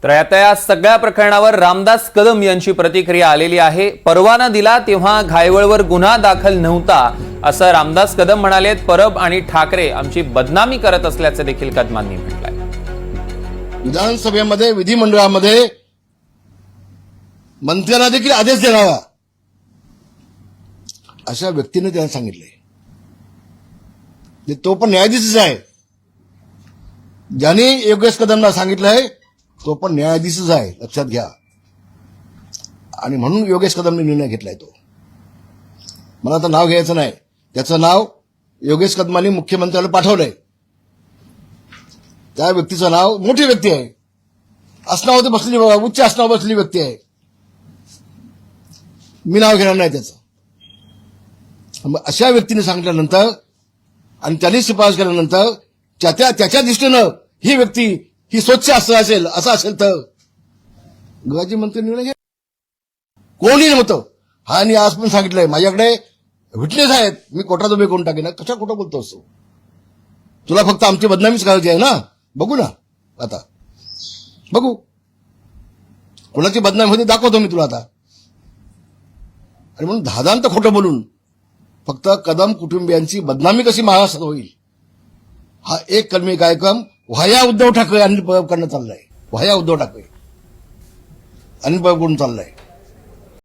तर आता या सगळ्या प्रकरणावर रामदास कदम यांची प्रतिक्रिया आलेली आहे। परवाना दिला तेव्हा घायवळवर गुन्हा दाखल नव्हता असं रामदास कदम म्हणालेत। परब आणि ठाकरे आमची बदनामी करत असल्याचे देखील कदमांनी म्हटलंय। विधानसभेमध्ये विधिमंडळामध्ये मंत्र्यांना देखील आदेश देणारा अशा व्यक्तीने त्यांना सांगितलंय। तो पण न्यायाधीशच आहे। ज्यांनी योगेश कदमला सांगितलंय तो पण न्यायाधीशच आहे, लक्षात घ्या। आणि म्हणून योगेश कदमने निर्णय घेतलाय। तो मला आता नाव घ्यायचं नाही, त्याचं नाव योगेश कदमांनी मुख्यमंत्र्याला पाठवलंय। त्या व्यक्तीचं नाव मोठी व्यक्ती आहे, आसनावर बसली, उच्च आसनावर बसलेली व्यक्ती आहे। मी नाव घेणार नाही त्याचं। अशा व्यक्तीने सांगितल्यानंतर आणि त्यांनी शिफारस केल्यानंतर त्याच्या दृष्टीनं ही व्यक्ती ही स्वच्छ असेल असं असेल तर गृहराज्य मंत्री निर्णय घ्या। कोणी नव्हतं हा, आणि आज पण सांगितलंय माझ्याकडे विटनेस आहेत, मी कोर्टात उभे करून टाकेन। कशा खोटं बोलतो असतो? तुला फक्त आमची बदनामीच करायची आहे ना? बघू ना, आता बघू कोणाची बदनामी होती दाखवतो मी तुला आता। आणि म्हणून धादांत खोटं बोलून फक्त कदम कुटुंबियांची बदनामी कशी महाराष्ट्रात होईल हा एक कलमी कार्यक्रम व्हाया उद्धव ठाकरे यांनी करणं चाललाय। व्हाया उद्धव ठाकरे आणि करून चाललाय।